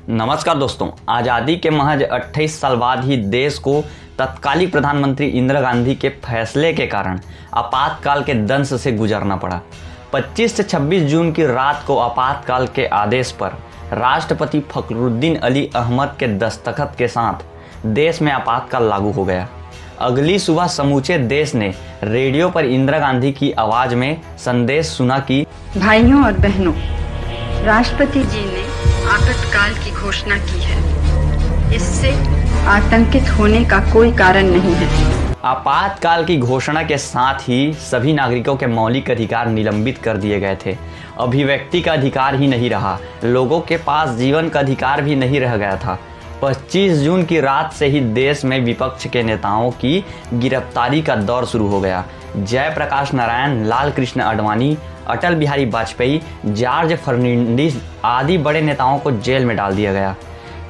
नमस्कार दोस्तों, आज़ादी के महज 28 साल बाद ही देश को तत्कालीन प्रधानमंत्री इंदिरा गांधी के फैसले के कारण आपातकाल के दंश से गुजरना पड़ा। 25 से 26 जून की रात को आपातकाल के आदेश पर राष्ट्रपति फखरुद्दीन अली अहमद के दस्तखत के साथ देश में आपातकाल लागू हो गया। अगली सुबह समूचे देश ने रेडियो पर इंदिरा गांधी की आवाज में संदेश सुना कि भाइयों और बहनों, राष्ट्रपति जी ने आपातकाल की घोषणा की है। इससे आतंकित होने का कोई कारण नहीं है। आपातकाल की घोषणा के साथ ही सभी नागरिकों के मौलिक अधिकार निलंबित कर दिए गए थे। अभिव्यक्ति का अधिकार ही नहीं रहा, लोगों के पास जीवन का अधिकार भी नहीं रह गया था। 25 जून की रात से ही देश में विपक्ष के नेताओं की गिरफ्तारी का दौर शुरू हो गया। जयप्रकाश नारायण, लाल कृष्ण आडवाणी, अटल बिहारी वाजपेयी, जॉर्ज फर्नांडिस आदि बड़े नेताओं को जेल में डाल दिया गया।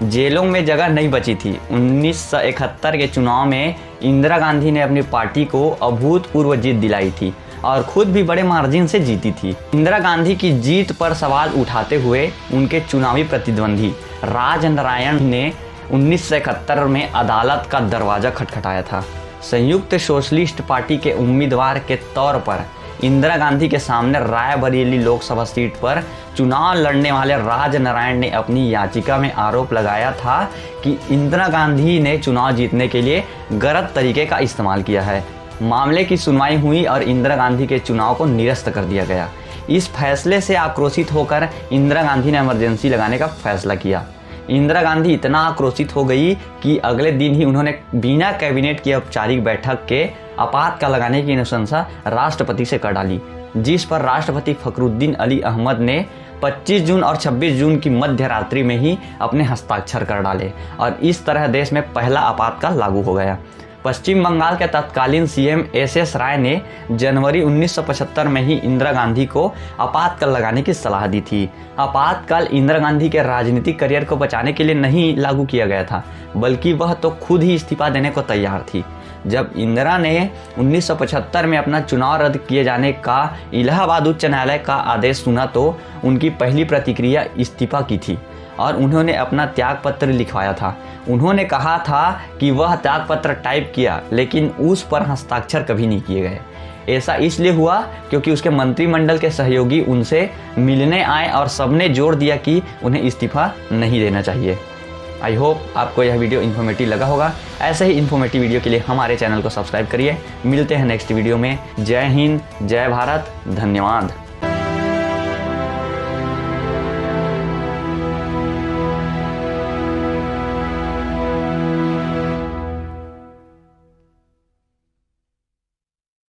जेलों में जगह नहीं बची थी। 1971 के चुनाव में इंदिरा गांधी ने अपनी पार्टी को अभूतपूर्व जीत दिलाई थी और खुद भी बड़े मार्जिन से जीती थी। इंदिरा गांधी की जीत पर सवाल उठाते हुए उनके चुनावी प्रतिद्वंदी राजनारायण ने 1971 में अदालत का दरवाजा खटखटाया था। संयुक्त सोशलिस्ट पार्टी के उम्मीदवार के तौर पर इंदिरा गांधी के सामने रायबरेली लोकसभा सीट पर चुनाव लड़ने वाले राजनारायण ने अपनी याचिका में आरोप लगाया था कि इंदिरा गांधी ने चुनाव जीतने के लिए गलत तरीके का इस्तेमाल किया है। मामले की सुनवाई हुई और इंदिरा गांधी के चुनाव को निरस्त कर दिया गया। इस फैसले से आक्रोशित होकर इंदिरा गांधी ने इमरजेंसी लगाने का फैसला किया। इंदिरा गांधी इतना आक्रोशित हो गई कि अगले दिन ही उन्होंने बिना कैबिनेट की औपचारिक बैठक के आपातकाल लगाने की अनुशंसा राष्ट्रपति से कर डाली, जिस पर राष्ट्रपति फखरुद्दीन अली अहमद ने 25 जून और 26 जून की मध्य रात्रि में ही अपने हस्ताक्षर कर डाले और इस तरह देश में पहला आपातकाल लागू हो गया। पश्चिम बंगाल के तत्कालीन सीएम एस राय ने जनवरी 1975 में ही इंदिरा गांधी को आपातकाल लगाने की सलाह दी थी। आपातकाल इंदिरा गांधी के राजनीतिक करियर को बचाने के लिए नहीं लागू किया गया था, बल्कि वह तो खुद ही इस्तीफा देने को तैयार थी। जब इंदिरा ने 1975 में अपना चुनाव रद्द किए जाने का इलाहाबाद उच्च न्यायालय का आदेश सुना तो उनकी पहली प्रतिक्रिया इस्तीफा की थी और उन्होंने अपना त्यागपत्र लिखवाया था। उन्होंने कहा था कि वह त्यागपत्र टाइप किया, लेकिन उस पर हस्ताक्षर कभी नहीं किए गए। ऐसा इसलिए हुआ क्योंकि उसके मंत्रिमंडल के सहयोगी उनसे मिलने आए और सबने जोर दिया कि उन्हें इस्तीफा नहीं देना चाहिए। आई होप आपको यह वीडियो इन्फॉर्मेटिव लगा होगा। ऐसे ही इन्फॉर्मेटिव वीडियो के लिए हमारे चैनल को सब्सक्राइब करिए। मिलते हैं नेक्स्ट वीडियो में। जय हिंद, जय भारत, धन्यवाद।